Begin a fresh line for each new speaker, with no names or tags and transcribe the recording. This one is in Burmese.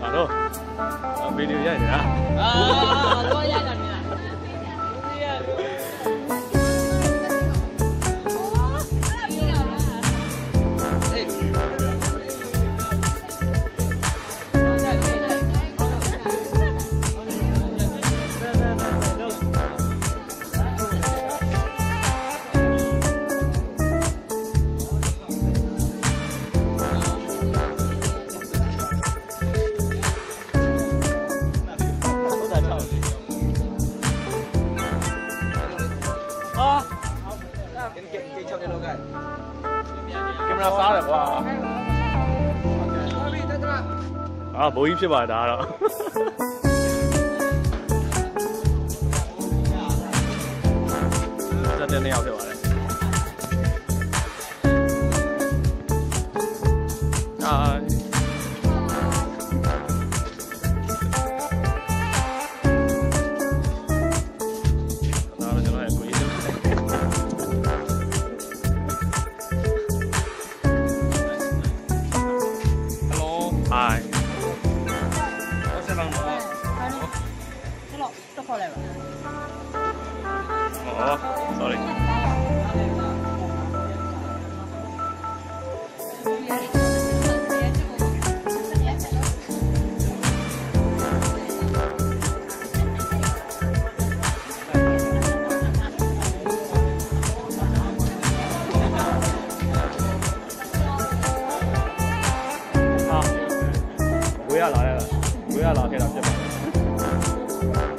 ဘာလို့ဗီဒီယိုရိုက်နေတာ
တော့ရိုက်တာနေတာ
ကင်မရာစားတယ်ကွာဘိုးကြီးဖြစ်ပါဒါတော့တက်တဲ့နေရာဖြစ်ပါတယ်sorry ဝေးရလာခဲ့တာဖြစ်ပါတယ်